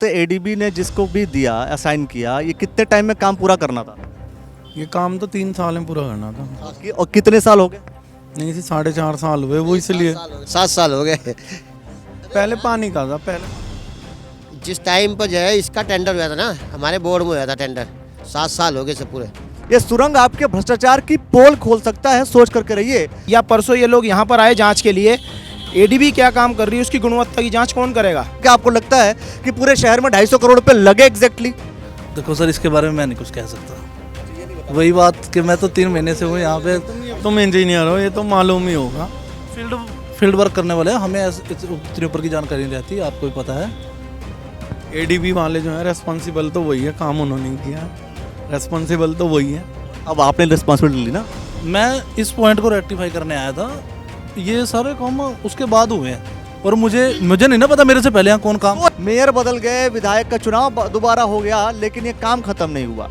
तो एडीबी ने जिसको भी दिया असाइन किया, ये कितने टाइम में काम पूरा करना था? ये काम तो 3 साल में पूरा करना था। और कितने साल हो गए? नहीं सी 4.5 साल हुए, वो इसलिए 7 साल हो गए। पहले पानी का था। पहले जिस टाइम पर जो है इसका टेंडर हुआ था ना, हमारे बोर्ड में हुआ था टेंडर, 7 साल हो गए से पूरे। ये सुरंग आपके भ्रष्टाचार की पोल खोल सकता है, सोच करके रहिए। या परसों ये लोग यहाँ पर आए जांच के लिए, एडीबी क्या काम कर रही है उसकी गुणवत्ता की जांच कौन करेगा? क्या आपको लगता है कि पूरे शहर में 250 करोड़ रुपए लगे एग्जैक्टली? देखो सर, इसके बारे में मैं नहीं कुछ कह सकता। वही बात कि मैं तो 3 महीने से हूँ यहाँ पे। तुम इंजीनियर हो, ये तो मालूम ही होगा। फील्ड वर्क करने वाले हैं, हमें इतनी ऊपर की जानकारी नहीं रहती, आपको भी पता है। एडीबी वाले जो है रेस्पॉन्सिबल तो वही है, काम उन्होंने किया, रेस्पॉन्सिबल तो वही है। अब आपने रिस्पॉन्सिबिलिटी ली ना। मैं इस पॉइंट को रेक्टिफाई करने आया था। ये सारे काम उसके बाद हुए हैं और मुझे नहीं ना पता मेरे से पहले यहाँ कौन काम। मेयर बदल गए, विधायक का चुनाव दोबारा हो गया, लेकिन ये काम खत्म नहीं हुआ।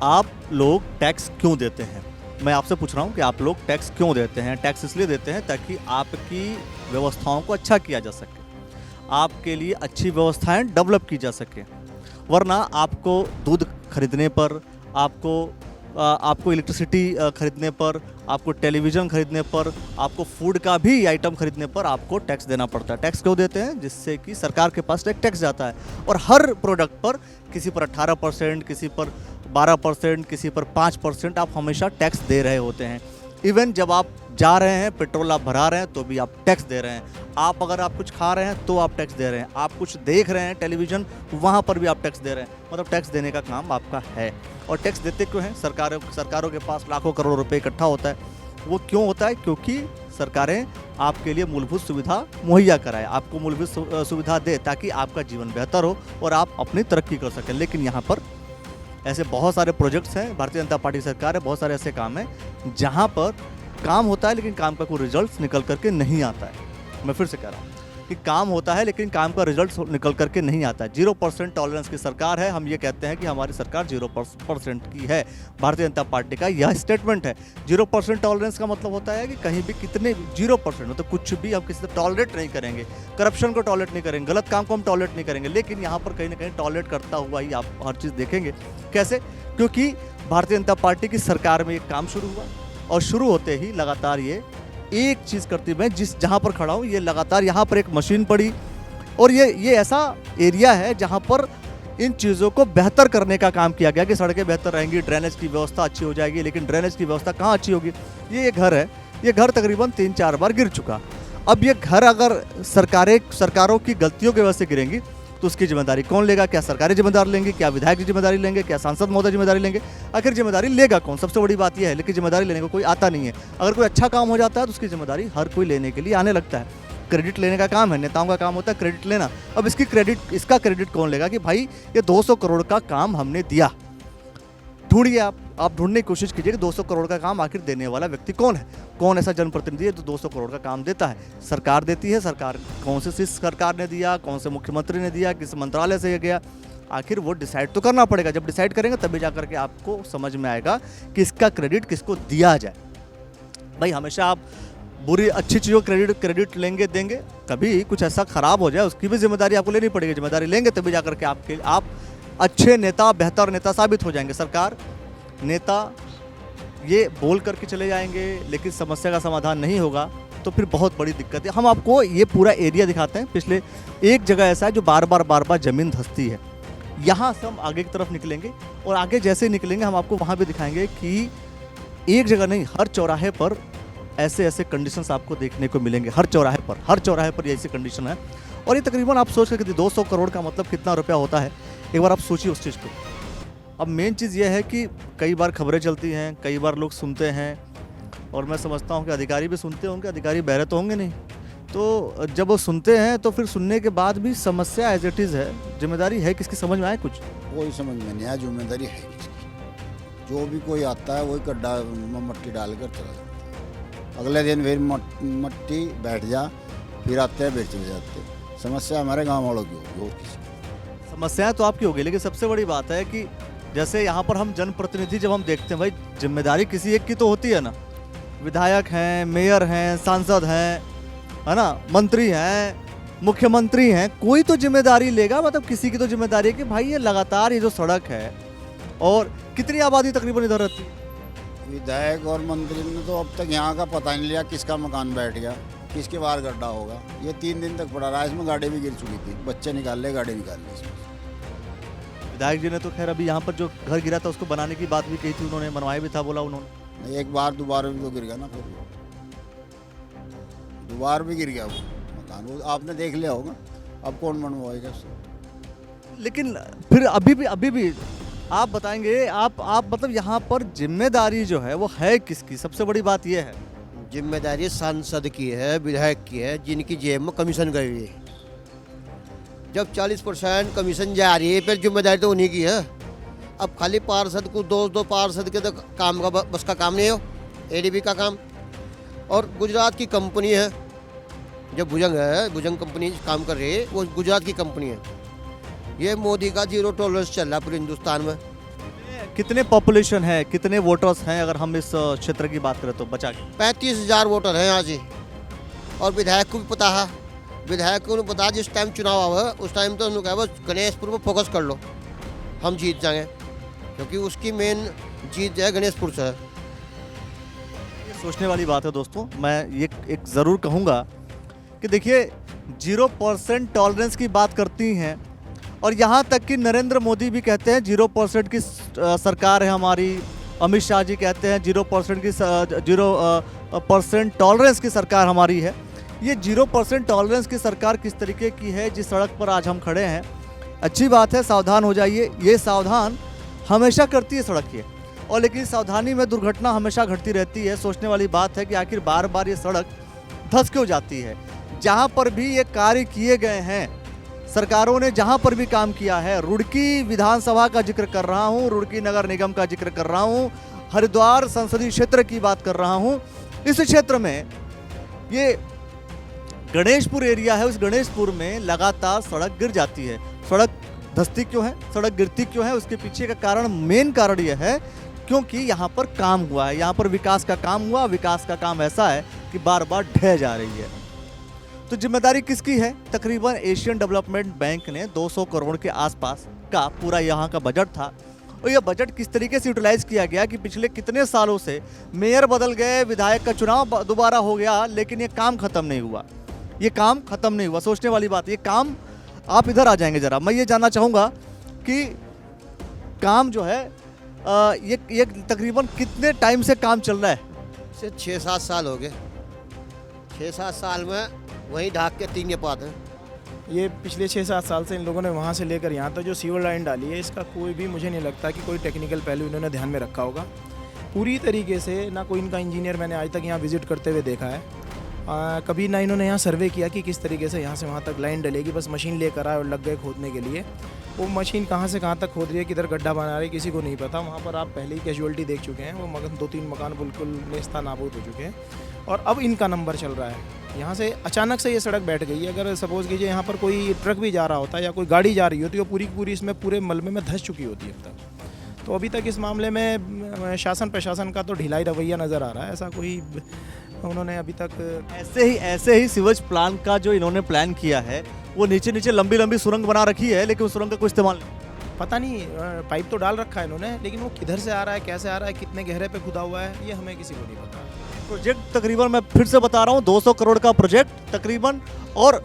आप लोग टैक्स क्यों देते हैं? मैं आपसे पूछ रहा हूं कि आप लोग टैक्स क्यों देते हैं? टैक्स इसलिए देते हैं ताकि आपकी व्यवस्थाओं को अच्छा किया जा सके, आपके लिए अच्छी व्यवस्थाएं डेवलप की जा सके। वरना आपको दूध खरीदने पर, आपको इलेक्ट्रिसिटी खरीदने पर, आपको टेलीविज़न खरीदने पर, आपको फूड का भी आइटम खरीदने पर आपको टैक्स देना पड़ता है। टैक्स क्यों देते हैं? जिससे कि सरकार के पास एक टैक्स जाता है और हर प्रोडक्ट पर किसी पर 18%, किसी पर 12%, किसी पर 5% आप हमेशा टैक्स दे रहे होते हैं। इवन जब आप जा रहे हैं, पेट्रोल आप भरा रहे हैं तो भी आप टैक्स दे रहे हैं। अगर आप कुछ खा रहे हैं तो आप टैक्स दे रहे हैं। आप कुछ देख रहे हैं टेलीविज़न, वहाँ पर भी आप टैक्स दे रहे हैं। मतलब टैक्स देने का काम आपका है। और टैक्स देते क्यों हैं? सरकारों के पास लाखों करोड़ रुपए इकट्ठा होता है। वो क्यों होता है? क्योंकि सरकारें आपके लिए मूलभूत सुविधा मुहैया कराए, आपको मूलभूत सुविधा दे ताकि आपका जीवन बेहतर हो और आप अपनी तरक्की कर सकें। लेकिन यहाँ पर ऐसे बहुत सारे प्रोजेक्ट्स हैं, भारतीय जनता पार्टी सरकार है, बहुत सारे ऐसे काम हैं जहाँ पर काम होता है लेकिन काम का कोई रिजल्ट निकल करके नहीं आता है। मैं फिर से कह रहा हूँ कि काम होता है लेकिन काम का रिजल्ट निकल करके नहीं आता है। 0% टॉलरेंस की सरकार है। हम ये कहते हैं कि हमारी सरकार 0% की है। भारतीय जनता पार्टी का यह स्टेटमेंट है। 0% टॉलरेंस का मतलब होता है कि कहीं भी कितने 0% मतलब कुछ भी हम किसी से टॉलरेट नहीं करेंगे, करप्शन को टॉलरेट नहीं करेंगे, गलत काम को हम टॉलरेट नहीं करेंगे। लेकिन यहाँ पर कहीं ना कहीं टॉलरेट करता हुआ ही आप हर चीज़ देखेंगे। कैसे? क्योंकि भारतीय जनता पार्टी की सरकार में एक काम शुरू हुआ और शुरू होते ही लगातार ये एक चीज़ करती, मैं जहाँ पर खड़ा हूँ ये लगातार यहाँ पर एक मशीन पड़ी और ये ऐसा एरिया है जहाँ पर इन चीज़ों को बेहतर करने का काम किया गया कि सड़कें बेहतर रहेंगी, ड्रेनेज की व्यवस्था अच्छी हो जाएगी। लेकिन ड्रेनेज की व्यवस्था कहाँ अच्छी होगी? ये घर है, ये घर तकरीबन 3-4 बार गिर चुका। अब ये घर अगर सरकारों की गलतियों की वजह से गिरेंगी तो उसकी जिम्मेदारी कौन लेगा? क्या सरकारें जिम्मेदार लेंगे? क्या विधायक की जिम्मेदारी लेंगे? क्या सांसद महोदय जिम्मेदारी लेंगे? आखिर जिम्मेदारी लेगा कौन? सबसे बड़ी बात यह है, लेकिन जिम्मेदारी लेने को कोई आता नहीं है। अगर कोई अच्छा काम हो जाता है तो उसकी जिम्मेदारी हर कोई लेने के लिए आने लगता है। क्रेडिट लेने का काम है, नेताओं का काम होता है क्रेडिट लेना। अब इसका क्रेडिट कौन लेगा कि भाई ये 200 करोड़ का काम हमने दिया? ढूंढिए, आप ढूंढने की कोशिश कीजिए कि 200 करोड़ का काम आखिर देने वाला व्यक्ति कौन है? कौन ऐसा जनप्रतिनिधि है जो 200 करोड़ का काम देता है? सरकार देती है। सरकार कौन से सरकार ने दिया, कौन से मुख्यमंत्री ने दिया, किस मंत्रालय से ये गया? आखिर वो डिसाइड तो करना पड़ेगा। जब डिसाइड करेंगे तभी जाकर के आपको समझ में आएगा कि इसका क्रेडिट किसको दिया जाए। भाई हमेशा आप बुरी अच्छी चीज़ों क्रेडिट लेंगे देंगे, कभी कुछ ऐसा खराब हो जाए उसकी भी जिम्मेदारी आपको लेनी पड़ेगी। जिम्मेदारी लेंगे तभी जाकर के आप अच्छे नेता, बेहतर नेता साबित हो जाएंगे। सरकार, नेता ये बोल करके चले जाएंगे लेकिन समस्या का समाधान नहीं होगा तो फिर बहुत बड़ी दिक्कत है। हम आपको ये पूरा एरिया दिखाते हैं। पिछले एक जगह ऐसा है जो बार बार ज़मीन धंसती है। यहाँ से हम आगे की तरफ निकलेंगे और आगे जैसे निकलेंगे हम आपको वहाँ भी दिखाएंगे कि एक जगह नहीं, हर चौराहे पर ऐसे कंडीशंस आपको देखने को मिलेंगे। हर चौराहे पर ये ऐसी कंडीशन है। और ये तकरीबन आप सोच सकते 200 करोड़ का मतलब कितना रुपया होता है, एक बार आप सोचिए उस चीज़ को। अब मेन चीज़ ये है कि कई बार खबरें चलती हैं, कई बार लोग सुनते हैं और मैं समझता हूँ कि अधिकारी भी सुनते होंगे। अधिकारी बहरे तो होंगे नहीं, तो जब वो सुनते हैं तो फिर सुनने के बाद भी समस्या एज इट इज़ है। जिम्मेदारी है किसकी? समझ में आए कुछ? कोई समझ में नहीं आया जिम्मेदारी है किसकी। जो भी कोई आता है वही गड्ढा में मट्टी डालकर चला जाता है। अगले दिन फिर मट्टी बैठ जा, फिर आते हैं फिर चले जाते हैं। समस्या हमारे गाँव वालों की होगी और किसी। समस्याएं तो आपकी होगी, लेकिन सबसे बड़ी बात है कि जैसे यहाँ पर हम जनप्रतिनिधि जब हम देखते हैं, भाई जिम्मेदारी किसी एक की तो होती है ना। विधायक हैं, मेयर हैं, सांसद हैं, है ना, मंत्री हैं, मुख्यमंत्री हैं, कोई तो जिम्मेदारी लेगा। मतलब किसी की तो जिम्मेदारी है कि भाई ये लगातार ये जो सड़क है, और कितनी आबादी तकरीबन इधर रहती है? विधायक और मंत्री ने तो अब तक यहाँ का पता नहीं लिया किसका मकान बैठ गया, किसके बाहर गड्ढा होगा। ये 3 दिन तक पड़ा रहा, इसमें गाड़ी भी गिर चुकी थी, बच्चे निकाल ले, गाड़ी निकाल ली इसमें। विधायक जी ने तो खैर अभी यहाँ पर जो घर गिरा था उसको बनाने की बात भी कही थी उन्होंने, बनवाया भी था, बोला उन्होंने। एक बार दोबारा भी तो गिर गया ना, फिर दोबारा भी गिर गया वो मकान, वो आपने देख लिया होगा। अब कौन बनवाएगा उससे? लेकिन फिर अभी भी आप बताएंगे, आप मतलब यहाँ पर जिम्मेदारी जो है वो है किसकी? सबसे बड़ी बात ये है, जिम्मेदारी सांसद की है, विधायक की है, जिनकी जेब में कमीशन गई हुई है। जब 40% कमीशन जा रही है, फिर जिम्मेदारी तो उन्हीं की है। अब खाली पार्षद को दो पार्षद के तो काम का बस का काम नहीं हो, एडीबी का काम। और गुजरात की कंपनी है जो भुजंग है, भुजंग कंपनी काम कर रही है, वो गुजरात की कंपनी है। ये मोदी का 0 टॉलरेंस चल रहा है पूरे हिंदुस्तान में। कितने पॉपुलेशन है, कितने वोटर्स हैं अगर हम इस क्षेत्र की बात करें तो बचा के? 35,000 वोटर हैं यहाँ से। और विधायक को भी पता है, विधायक को पता, जिस टाइम चुनाव आवा उस टाइम तो उन्होंने कहा बस गणेशपुर पर फोकस कर लो, हम जीत जाएंगे, क्योंकि उसकी मेन जीत जो है गणेशपुर से है। ये सोचने वाली बात है दोस्तों। मैं ये एक ज़रूर कहूँगा कि देखिए 0% टॉलरेंस की बात करती हैं, और यहाँ तक कि नरेंद्र मोदी भी कहते हैं 0% की सरकार है हमारी, अमित शाह जी कहते हैं 0% की 0% टॉलरेंस की सरकार हमारी है। ये 0% टॉलरेंस की सरकार किस तरीके की है जिस सड़क पर आज हम खड़े हैं? अच्छी बात है, सावधान हो जाइए। ये सावधान हमेशा करती है सड़क ये, और लेकिन सावधानी में दुर्घटना हमेशा घटती रहती है। सोचने वाली बात है कि आखिर बार बार ये सड़क धंस क्यों जाती है? जहाँ पर भी ये कार्य किए गए हैं, सरकारों ने जहाँ पर भी काम किया है, रुड़की विधानसभा का जिक्र कर रहा हूँ, रुड़की नगर निगम का जिक्र कर रहा हूँ, हरिद्वार संसदीय क्षेत्र की बात कर रहा हूँ, इस क्षेत्र में ये गणेशपुर एरिया है, उस गणेशपुर में लगातार सड़क गिर जाती है। सड़क धंसती क्यों है, सड़क गिरती क्यों है? उसके पीछे का कारण, मेन कारण यह है क्योंकि यहाँ पर काम हुआ है, यहाँ पर विकास का काम हुआ। विकास का काम ऐसा है कि बार बार ढह जा रही है। तो जिम्मेदारी किसकी है? तकरीबन एशियन डेवलपमेंट बैंक ने 200 करोड़ के आसपास का पूरा यहाँ का बजट था, और यह बजट किस तरीके से यूटिलाइज किया गया कि पिछले कितने सालों से मेयर बदल गए, विधायक का चुनाव दोबारा हो गया, लेकिन ये काम खत्म नहीं हुआ। ये काम खत्म नहीं हुआ। सोचने वाली बात, ये काम, आप इधर आ जाएंगे जरा, मैं ये जानना चाहूँगा कि काम जो है ये तकरीबन कितने टाइम से काम चल रहा है? से 6-7 साल हो गए। 6-7 साल में वहीं ढाक के 3 के पात हैं। ये पिछले 6-7 साल से इन लोगों ने वहाँ से लेकर यहाँ तक जो सीवर लाइन डाली है, इसका कोई भी मुझे नहीं लगता कि कोई टेक्निकल पहलू इन्होंने ध्यान में रखा होगा। पूरी तरीके से ना कोई इनका इंजीनियर मैंने आज तक यहाँ विजिट करते हुए देखा है। कभी ना इन्होंने यहाँ सर्वे किया कि किस तरीके से यहाँ से वहाँ तक लाइन डलेगी। बस मशीन लेकर आए और लग गए खोदने के लिए। वो मशीन कहाँ से कहाँ तक खोद रही है, किधर गड्ढा बना रही है, किसी को नहीं पता। वहाँ पर आप पहले ही कैजुअलिटी देख चुके हैं, वो 2-3 मकान बिल्कुल नेस्ता नाबूद हो चुके हैं, और अब इनका नंबर चल रहा है। यहाँ से अचानक से ये सड़क बैठ गई है। अगर सपोज़ कीजिए यहाँ पर कोई ट्रक भी जा रहा होता है या कोई गाड़ी जा रही होती है, वो पूरी की पूरी इसमें पूरे मलबे में धंस चुकी होती है अब तक। तो अभी तक इस मामले में शासन प्रशासन का तो ढिलाई रवैया नज़र आ रहा है। ऐसा कोई उन्होंने अभी तक ऐसे ही सीवेज प्लान का जो इन्होंने प्लान किया है, वो नीचे लंबी लंबी सुरंग बना रखी है, लेकिन उस सुरंग का कोई इस्तेमाल नहीं। पता नहीं, पाइप तो डाल रखा है इन्होंने, लेकिन वो किधर से आ रहा है, कैसे आ रहा है, कितने गहरे पे खुदा हुआ है, ये हमें किसी को नहीं पता। प्रोजेक्ट तकरीबन, मैं फिर से बता रहा हूँ, 200 करोड़ का प्रोजेक्ट तकरीबन, और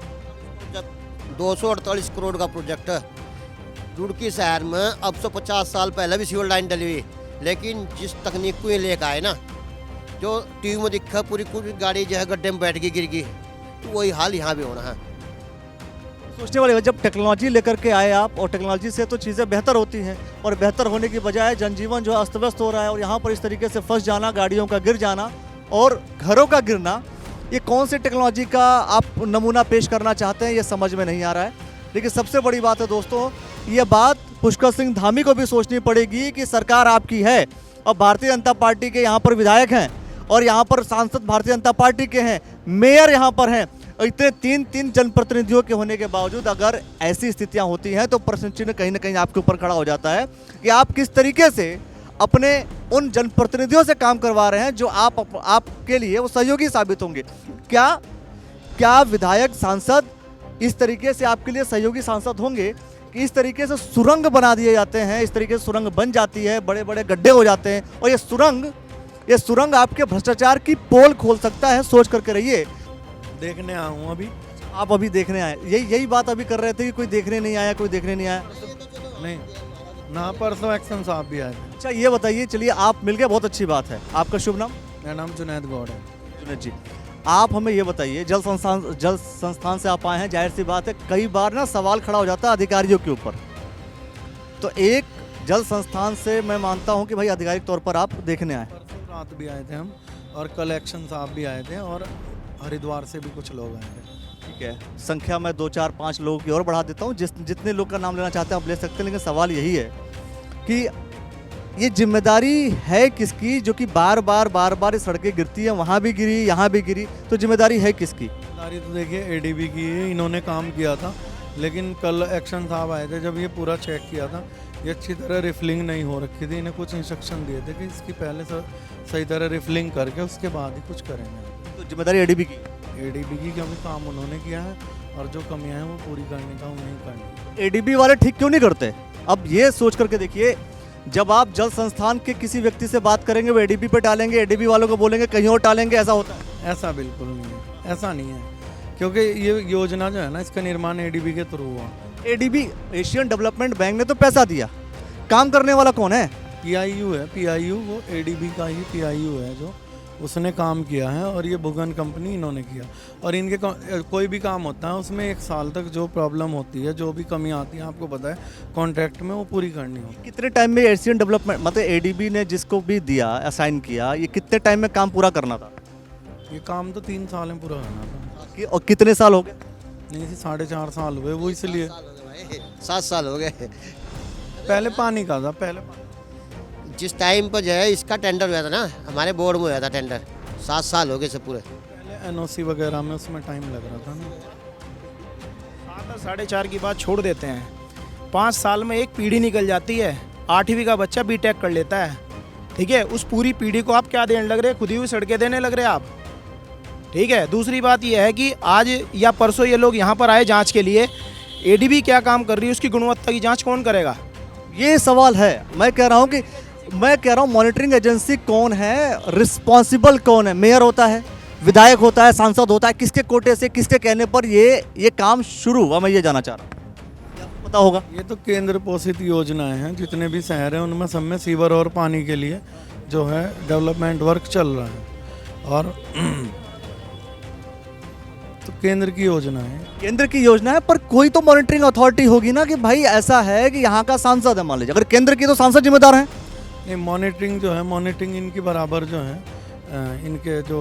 248 करोड़ का प्रोजेक्ट है। रुड़की शहर में अब से 50 साल पहले भी सीवर लाइन डली हुई, लेकिन जिस तकनीक को ये लेकर आए ना, जो टीवी में दिखा पूरी गाड़ी जो है गड्ढे में बैठ गई, गिर गई, तो वही हाल यहाँ भी होना है। सोचने वाली बात, जब टेक्नोलॉजी लेकर के आए आप, और टेक्नोलॉजी से तो चीज़ें बेहतर होती हैं, और बेहतर होने की बजाय जनजीवन जो है अस्त व्यस्त हो रहा है, और यहाँ पर इस तरीके से फंस जाना, गाड़ियों का गिर जाना और घरों का गिरना, ये कौन सी टेक्नोलॉजी का आप नमूना पेश करना चाहते हैं, ये समझ में नहीं आ रहा है। लेकिन सबसे बड़ी बात है दोस्तों, ये बात पुष्कर सिंह धामी को भी सोचनी पड़ेगी कि सरकार आपकी है, और भारतीय जनता पार्टी के यहाँ पर विधायक हैं, और यहाँ पर सांसद भारतीय जनता पार्टी के हैं, मेयर यहाँ पर हैं, इतने 3 जनप्रतिनिधियों के होने के बावजूद अगर ऐसी स्थितियाँ होती हैं, तो प्रश्न चिन्ह कहीं ना कहीं आपके ऊपर खड़ा हो जाता है कि आप किस तरीके से अपने उन जनप्रतिनिधियों से काम करवा रहे हैं जो आपके लिए वो सहयोगी साबित होंगे। क्या विधायक सांसद इस तरीके से आपके लिए सहयोगी सांसद होंगे कि इस तरीके से सुरंग बना दिए जाते हैं, इस तरीके से सुरंग बन जाती है, बड़े बड़े गड्ढे हो जाते हैं और ये सुरंग आपके भ्रष्टाचार की पोल खोल सकता है। सोच करके रहिए। देखने आया हूँ अभी। आप अभी देखने आए, यही बात अभी कर रहे थे कि कोई देखने नहीं आया, कोई देखने नहीं आया। नहीं ना, परसों एक्शन साहब भी आए थे। अच्छा ये बताइए, चलिए आप मिल गए, बहुत अच्छी बात है। आपका शुभ नाम? मेरा नाम जुनैद गौड़ है। जुनैद जी, आप हमें ये बताइए, जल संस्थान से आप आए हैं, जाहिर सी बात है कई बार ना सवाल खड़ा हो जाता है अधिकारियों के ऊपर। तो एक जल संस्थान से मैं मानता हूं कि भाई आधिकारिक तौर पर आप देखने आए। परसों रात भी आए थे हम, और कल एक्शन साहब भी आए थे, और हरिद्वार से भी कुछ लोग आए थे। ठीक है, संख्या मैं 2 4 5 लोगों की और बढ़ा देता हूँ, जितने लोग का नाम लेना चाहते हैं आप ले सकते हैं। लेकिन सवाल यही है कि ये जिम्मेदारी है किसकी, जो कि बार बार सड़कें गिरती हैं, वहाँ भी गिरी, यहाँ भी गिरी, तो जिम्मेदारी है किसकी? जिम्मेदारी तो देखिए एडीबी की है, इन्होंने काम किया था। लेकिन कल एक्शन साहब आए थे, जब ये पूरा चेक किया था, ये अच्छी तरह रिफिलिंग नहीं हो रखी थी। इन्हें कुछ इंस्ट्रक्शन दिए थे कि इसकी पहले सही तरह रिफिलिंग करके उसके बाद ही कुछ करेंगे। तो जिम्मेदारी एडीबी की? एडीबी की, क्योंकि काम उन्होंने किया है और जो कमियां हैं वो पूरी करने का उन्हें करनी। एडीबी वाले ठीक क्यों नहीं करते? अब ये सोच करके देखिए, जब आप जल संस्थान के किसी व्यक्ति से बात करेंगे वो एडीबी पे टालेंगे, एडीबी वालों को बोलेंगे कहीं और टालेंगे, ऐसा होता है? ऐसा बिल्कुल नहीं है, ऐसा नहीं है, क्योंकि ये योजना जो है ना, इसका निर्माण एडीबी के थ्रू हुआ। एडीबी, एशियन डेवलपमेंट बैंक ने तो पैसा दिया, काम करने वाला कौन है? पीआईयू है, पीआईयू वो एडीबी का ही पीआईयू है जो उसने काम किया है, और ये बुगन कंपनी इन्होंने किया। और इनके कोई भी काम होता है उसमें 1 साल तक जो प्रॉब्लम होती है, जो भी कमी आती है, आपको पता है कॉन्ट्रैक्ट में, वो पूरी करनी होती है। कितने टाइम में एशियन डेवलपमेंट मतलब एडीबी ने जिसको भी दिया, असाइन किया, ये कितने टाइम में काम पूरा करना था? ये काम तो 3 साल में पूरा करना था। और कितने साल हो गए? नहीं, 4.5 साल हुए, वो इसलिए 7 साल हो गए। पहले पानी का था, पहले जिस टाइम पर जो है इसका टेंडर हुआ था ना, हमारे बोर्ड में हुआ था टेंडर, 7 साल हो गए से पूरे। एनओसी वगैरह में उसमें टाइम लग रहा था ना। 7 और 4.5 की बात छोड़ देते हैं, 5 साल में एक पीढ़ी निकल जाती है, 8वीं का बच्चा बीटेक कर लेता है। ठीक है, उस पूरी पीढ़ी को आप क्या देने लग रहे हैं? खुदी हुई सड़कें देने लग रहे हैं आप। ठीक है, दूसरी बात यह है कि आज या परसों ये लोग यहाँ पर आए जांच के लिए, एडीबी क्या काम कर रही है उसकी गुणवत्ता की जांच कौन करेगा? ये सवाल है। मैं कह रहा हूँ मॉनिटरिंग एजेंसी कौन है, रिस्पॉन्सिबल कौन है? मेयर होता है, विधायक होता है, सांसद होता है, किसके कोटे से, किसके कहने पर ये काम शुरू हुआ? मैं ये जानना चाह रहा हूँ, पता होगा। ये तो केंद्र पोषित योजनाएं हैं, जितने भी शहर हैं उनमें सब में सीवर और पानी के लिए जो है डेवलपमेंट वर्क चल रहा है, और तो केंद्र की योजना है। केंद्र की योजना है, पर कोई तो मॉनिटरिंग अथॉरिटी होगी ना, कि भाई ऐसा है कि यहाँ का सांसद है, मान लीजिए अगर केंद्र की, तो सांसद जिम्मेदार हैं। ये मॉनिटरिंग जो है, मॉनिटरिंग इनकी बराबर जो है, इनके जो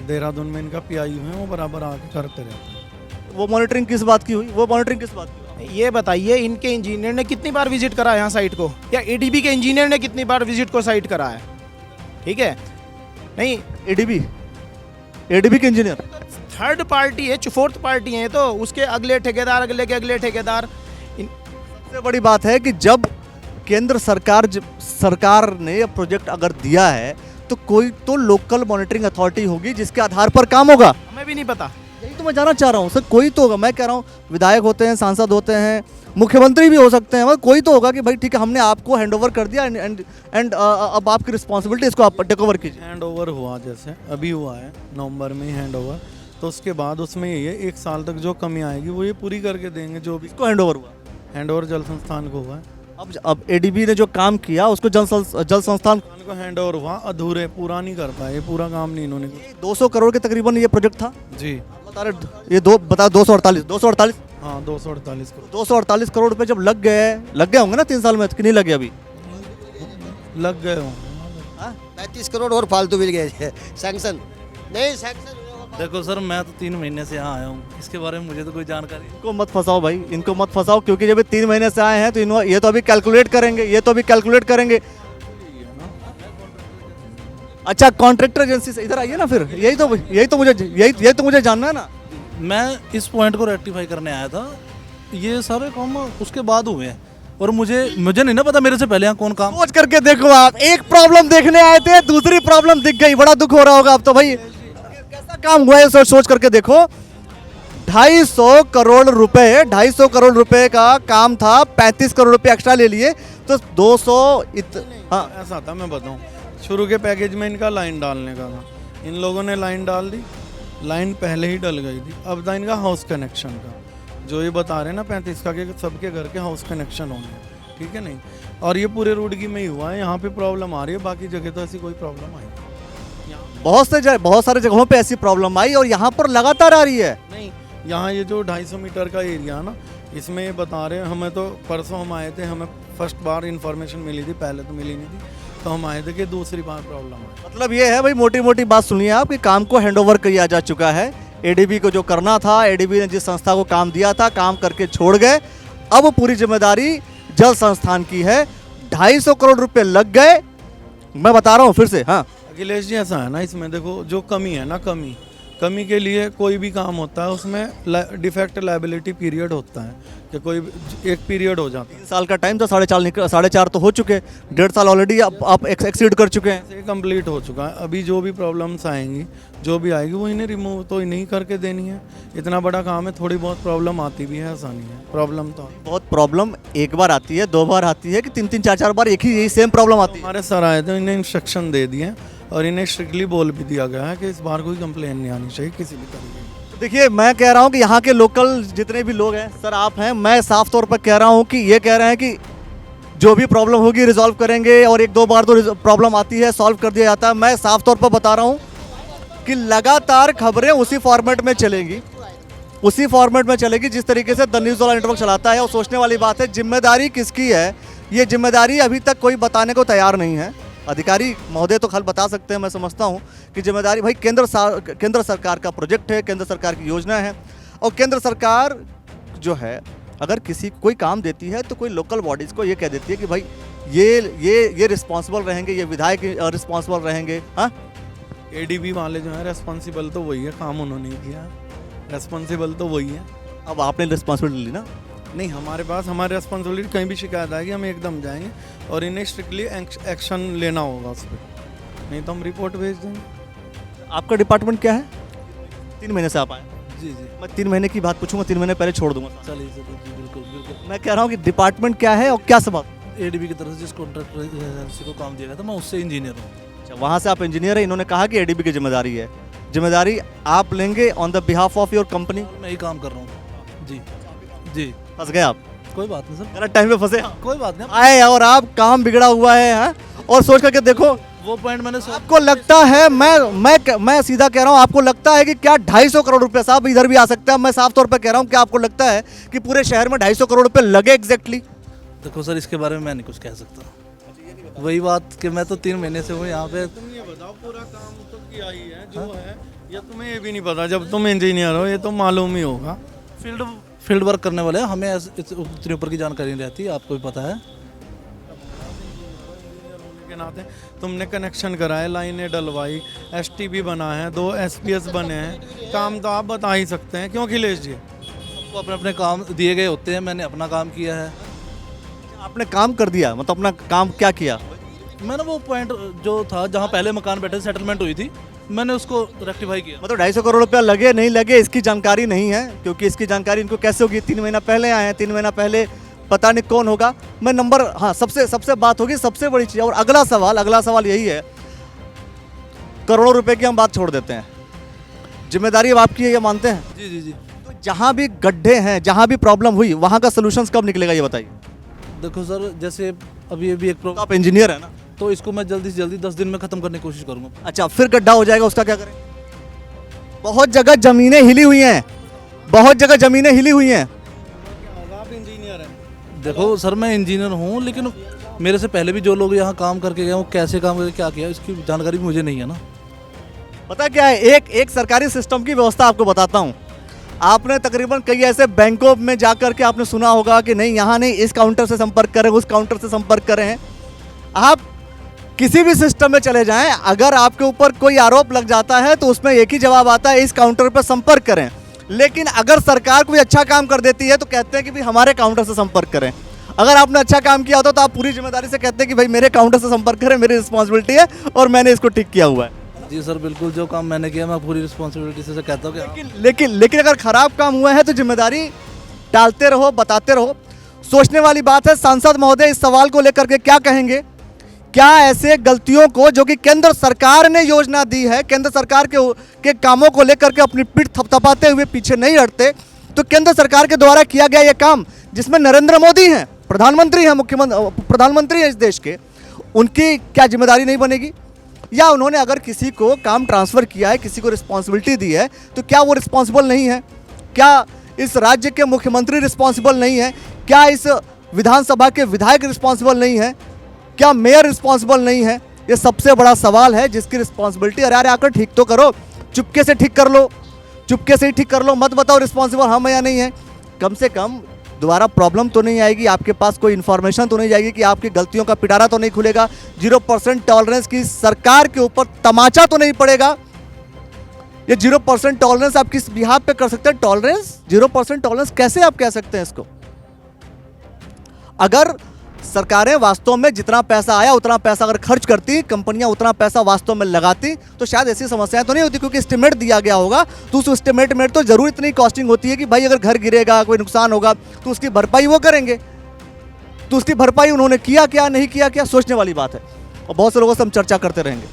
देहरादून में इनका पीआईयू है वो बराबर आके करते रहते हैं। वो मॉनिटरिंग किस बात की हुई? वो मॉनिटरिंग किस बात की हुई? ये बताइए, इनके इंजीनियर ने कितनी बार विजिट करा यहाँ साइट को, या एडीबी के इंजीनियर ने कितनी बार विजिट को साइट करा है? ठीक है, नहीं एडीबी के इंजीनियर थर्ड पार्टी है, 4th पार्टी है, तो उसके अगले ठेकेदार, अगले के अगले ठेकेदार। सबसे बड़ी बात है कि जब केंद्र सरकार ने ये प्रोजेक्ट अगर दिया है, तो कोई तो लोकल मॉनिटरिंग अथॉरिटी होगी जिसके आधार पर काम होगा। हमें भी नहीं पता, यही तो मैं जानना चाह रहा हूँ सर। कोई तो होगा, मैं कह रहा हूँ विधायक होते हैं, सांसद होते हैं, मुख्यमंत्री भी हो सकते हैं, मतलब कोई तो होगा कि भाई ठीक है, हमने आपको हैंड ओवर कर दिया, एंड अब आपकी रिस्पॉन्सिबिलिटी, इसको आप टेक ओवर कीजिए। हैंड ओवर हुआ, जैसे अभी हुआ है नवंबर में ही हैंड ओवर, तो उसके बाद उसमें ये 1 साल तक जो कमी आएगी वो ये पूरी करके देंगे। जो भी इसको हैंड ओवर हुआ, हैंड ओवर जल संस्थान को हुआ है। अब एडीबी ने जो काम किया उसको जल संस्थान को हैंड ओवर हुआ, अधूरे, पूरा नहीं कर पाए, पूरा काम नहीं इन्होंने किया। 200 करोड़ के तकरीबन ये प्रोजेक्ट था जी। बता रहे, ये 248 हाँ, 248 करोड़ 248 करोड़ रुपए जब लग गए होंगे ना 3 साल में, कि नहीं लगे अभी? लग गए होंगे। 35 करोड़ और फालतू मिल गए सैंक्शन नहीं, सैंक्शन। देखो सर, मैं तो 3 महीने से यहाँ आया हूँ, इसके बारे में मुझे तो कोई जानकारी नहीं। इनको मत फंसाओ भाई, इनको मत फंसाओ, क्योंकि जब ये 3 महीने से आए हैं तो ये तो अभी कैलकुलेट करेंगे, अच्छा कॉन्ट्रैक्टर एजेंसी से इधर आइए ना फिर, यही तो मुझे जानना है ना। मैं इस पॉइंट को रेक्टिफाई करने आया था, ये सारे काम उसके बाद हुए हैं, और मुझे नहीं ना पता मेरे से पहले यहाँ कौन काम। सोच करके देखो, आप एक प्रॉब्लम देखने आए थे, दूसरी प्रॉब्लम दिख गई, बड़ा दुख हो रहा होगा अब तो भाई। कैसा काम हुआ है सोच करके देखो। 250 करोड़ रुपए, 250 करोड़ रुपए का काम था, 35 करोड़ रुपए एक्स्ट्रा ले लिए तो 200 हाँ ऐसा था, मैं बताऊं, शुरू के पैकेज में इनका लाइन डालने का था, इन लोगों ने लाइन डाल दी, लाइन पहले ही डल गई थी। अब था इनका हाउस कनेक्शन का, जो ये बता रहे हैं ना 35 का, कि सबके घर के हाउस कनेक्शन होंगे, ठीक है नहीं। और ये पूरे रूडगी में ही हुआ है, यहाँ पे प्रॉब्लम आ रही है, बाकी जगह तो ऐसी कोई प्रॉब्लम आई नहीं। बहुत सारे जगहों पे ऐसी प्रॉब्लम आई और यहाँ पर लगातार आ रही है। नहीं, यहाँ ये जो 250 मीटर का एरिया है ना, इसमें ये बता रहे हैं, हमें तो परसों हम आए थे, हमें फर्स्ट बार इन्फॉर्मेशन मिली थी, पहले तो मिली नहीं थी, तो हम आए थे कि दूसरी बार प्रॉब्लम आई। मतलब ये है भाई, मोटी मोटी बात सुनिए आप, कि काम को हैंडओवर किया जा चुका है। एडीबी को जो करना था, एडीबी ने जिस संस्था को काम दिया था, काम करके छोड़ गए। अब पूरी जिम्मेदारी जल संस्थान की है। 250 करोड़ रुपए लग गए, मैं बता रहा हूँ फिर से। हाँ अखिलेश जी, ऐसा है ना, इसमें देखो जो कमी है ना, कमी के लिए कोई भी काम होता है उसमें डिफेक्ट लायबिलिटी पीरियड होता है, कि कोई एक पीरियड हो जाता है। 3 साल का टाइम था, 4.5 तो हो चुके, 1.5 साल ऑलरेडी आप एक्सीड कर चुके हैं। ये कंप्लीट हो चुका है। अभी जो भी प्रॉब्लम्स आएंगी, जो भी आएगी, वो इन्हें रिमूव तो इन्हें करके देनी है। इतना बड़ा काम है, थोड़ी बहुत प्रॉब्लम आती भी है, ऐसा नहीं है, प्रॉब्लम तो बहुत प्रॉब्लम एक बार आती है, 2 बार आती है, कि 3-3 4-4 बार एक ही यही सेम प्रॉब्लम आती है। हमारे सर आए थे, इन्हें इंस्ट्रक्शन दे दिए और इन्हें स्ट्रिक्टली बोल भी दिया गया है कि इस बार कोई कंप्लेन नहीं आनी चाहिए किसी भी तरीके की। देखिए, मैं कह रहा हूँ कि यहाँ के लोकल जितने भी लोग हैं, सर आप हैं, मैं साफ तौर पर कह रहा हूँ कि ये कह रहे हैं कि जो भी प्रॉब्लम होगी रिजॉल्व करेंगे, और 1-2 बार तो प्रॉब्लम आती है, सॉल्व कर दिया जाता है। मैं साफ तौर पर बता रहा हूँ कि लगातार खबरें उसी फॉर्मेट में चलेंगी, उसी फॉर्मेट में चलेगी जिस तरीके से द न्यूज़ वाला नेटवर्क चलाता है। और सोचने वाली बात है, जिम्मेदारी किसकी है, ये जिम्मेदारी अभी तक कोई बताने को तैयार नहीं है। अधिकारी महोदय तो खल बता सकते हैं, मैं समझता हूं कि जिम्मेदारी भाई केंद्र सरकार का प्रोजेक्ट है, केंद्र सरकार की योजना है। और केंद्र सरकार जो है, अगर कोई काम देती है तो कोई लोकल बॉडीज़ को ये कह देती है कि भाई ये रिस्पॉन्सिबल रहेंगे, ये विधायक रिस्पॉन्सिबल रहेंगे। हाँ, एडीबी वाले जो है रेस्पॉन्सिबल तो वही है, काम उन्होंने ही किया, रेस्पॉन्सिबल तो वही है। अब आपने रिस्पॉन्सिबिलिटी ली ना। नहीं, हमारे पास हमारी रेस्पॉन्सिबिलिटी, कहीं भी शिकायत आएगी हम एकदम जाएंगे और इन्हें स्ट्रिक्टली एक्शन लेना होगा उस पर, नहीं तो हम रिपोर्ट भेज देंगे। आपका डिपार्टमेंट क्या है? 3 महीने से आप आए। जी जी, मैं 3 महीने की बात पूछूंगा, 3 महीने पहले छोड़ दूंगा। चलिए चलिए जी, बिल्कुल बिल्कुल। मैं कह रहा हूँ कि डिपार्टमेंट क्या है और क्या सब बात। एडीबी की तरफ से जिस कॉन्ट्रैक्टर एजेंसी को काम दिया गया था, मैं उससे इंजीनियर हूँ। अच्छा, वहाँ से आप इंजीनियर है। इन्होंने कहा कि एडीबी की जिम्मेदारी है, जिम्मेदारी आप लेंगे on the behalf of your company. मैं ही काम कर रहा हूँ। जी जी, फंस गए आप, कोई बात नहीं सर, गलत टाइम पे फंसे कोई बात नहीं। आए, और आप काम बिगड़ा हुआ है। हाँ? और सोच करके देखो, वो पॉइंट मैंने आपको लगता है, मैं सीधा कह रहा हूँ, आपको लगता है कि क्या 250 करोड़ रुपए, साहब इधर भी आ सकता है, मैं साफ तौर पे कह रहा हूँ, क्या आपको लगता है कि पूरे शहर में 250 करोड़ रुपए लगे एग्जैक्टली? देखो सर, इसके बारे में मैं नहीं कुछ कह सकता। वही बात कि मैं तो 3 महीने से हूँ यहाँ पे। तुम ये बताओ, पूरा काम तो किया ही है जो है, या तुम्हें ये भी नहीं पता? जब तुम इंजीनियर हो, ये तो मालूम ही होगा। फील्ड वर्क करने वाले हैं, हमें उतनी ऊपर की जानकारी नहीं रहती, आपको भी पता है। के नाते तुमने कनेक्शन कराए, लाइनें डलवाई, एसटीबी बना है, 2 एसपीएस बने हैं, काम तो आप बता ही सकते हैं, क्यों अखिलेश जी? सबको अपने अपने काम दिए गए होते हैं, मैंने अपना काम किया है। आपने काम कर दिया, मतलब अपना काम क्या किया? मैंने वो पॉइंट जो था, जहाँ पहले मकान बैठे सेटलमेंट हुई थी, मैंने उसको रेक्टिफाई किया। मतलब 250 करोड़ रुपया लगे नहीं लगे इसकी जानकारी नहीं है, क्योंकि इसकी जानकारी इनको कैसे होगी? 3 महीना पहले आए हैं, 3 महीना पहले पता नहीं कौन होगा। मैं नंबर, हाँ, सबसे बात होगी, सबसे बड़ी चीज़। और अगला सवाल यही है, करोड़ों रुपए की हम बात छोड़ देते हैं, जिम्मेदारी अब आपकी है, ये मानते हैं? जी जी जी। तो जहाँ भी गड्ढे हैं, जहाँ भी प्रॉब्लम हुई, वहाँ का सोल्यूशन कब निकलेगा, ये बताइए। देखो सर, जैसे अभी एक तो आप इंजीनियर है ना, तो इसको मैं जल्दी से जल्दी 10 दिन में ख़त्म करने की कोशिश करूँगा। अच्छा, फिर गड्ढा हो जाएगा, उसका क्या करें? बहुत जगह जमीनें हिली हुई हैं, बहुत जगह जमीनें हिली हुई हैं। आप इंजीनियर हैं? देखो सर, मैं इंजीनियर हूँ, लेकिन मेरे से पहले भी जो लोग यहाँ काम करके गए, वो कैसे काम करके क्या किया, इसकी जानकारी भी मुझे नहीं है ना। पता क्या है, एक सरकारी सिस्टम की व्यवस्था आपको बताता हूँ। आपने तकरीबन कई ऐसे बैंकों में जाकर के आपने सुना होगा कि नहीं, यहाँ नहीं, इस काउंटर से संपर्क करें, उस काउंटर से संपर्क करें। आप किसी भी सिस्टम में चले जाएं, अगर आपके ऊपर कोई आरोप लग जाता है तो उसमें एक ही जवाब आता है, इस काउंटर पर संपर्क करें। लेकिन अगर सरकार कोई अच्छा काम कर देती है तो कहते हैं कि भाई हमारे काउंटर से संपर्क करें। अगर आपने अच्छा काम किया होता तो आप पूरी जिम्मेदारी से कहते कि भाई मेरे काउंटर से संपर्क करें, मेरी रिस्पॉन्सिबिलिटी है और मैंने इसको ठीक किया हुआ है। जी सर बिल्कुल, जो काम मैंने किया मैं पूरी रिस्पॉन्सिबिलिटी से कहता हूँ कि लेकिन अगर खराब काम हुआ है तो जिम्मेदारी टालते रहो, बताते रहो। सोचने वाली बात है। सांसद महोदय इस सवाल को लेकर के क्या कहेंगे? क्या ऐसे गलतियों को जो कि केंद्र सरकार ने योजना दी है, केंद्र सरकार के कामों को लेकर के अपनी पीठ थपथपाते हुए पीछे नहीं हटते, तो केंद्र सरकार के द्वारा किया गया ये काम जिसमें नरेंद्र मोदी हैं, प्रधानमंत्री हैं, प्रधानमंत्री हैं इस देश के, उनकी क्या जिम्मेदारी नहीं बनेगी? या उन्होंने अगर किसी को काम ट्रांसफ़र किया है, किसी को रिस्पॉन्सिबिलिटी दी है, तो क्या वो रिस्पॉन्सिबल नहीं है? क्या इस राज्य के मुख्यमंत्री रिस्पॉन्सिबल नहीं है? क्या इस विधानसभा के विधायक रिस्पॉन्सिबल नहीं है? क्या मेयर रिस्पॉन्सिबल नहीं है? ये सबसे बड़ा सवाल है जिसकी रिस्पॉन्सिबिलिटी, अरे आकर ठीक तो करो, चुपके से ठीक कर लो, चुपके से ही ठीक कर लो, मत बताओ रिस्पॉन्सिबल हम या नहीं है। कम से कम दोबारा प्रॉब्लम तो नहीं आएगी, आपके पास कोई इन्फॉर्मेशन तो नहीं जाएगी कि आपकी गलतियों का पिटारा तो नहीं खुलेगा, 0% टॉलरेंस की सरकार के ऊपर तमाचा तो नहीं पड़ेगा। ये 0% टॉलरेंस आप किस बिहाफ पे कर सकते हैं? टॉलरेंस, 0% टॉलरेंस कैसे आप कह सकते हैं इसको? अगर सरकारें वास्तव में जितना पैसा आया उतना पैसा अगर खर्च करती, कंपनियां उतना पैसा वास्तव में लगाती, तो शायद ऐसी समस्याएं तो नहीं होती, क्योंकि एस्टिमेट दिया गया होगा तो उस एस्टिमेट में तो जरूर इतनी कॉस्टिंग होती है कि भाई अगर घर गिरेगा, कोई नुकसान होगा तो उसकी भरपाई वो करेंगे। तो उसकी भरपाई उन्होंने किया क्या, नहीं किया क्या, सोचने वाली बात है और बहुत से लोगों से हम चर्चा करते रहेंगे।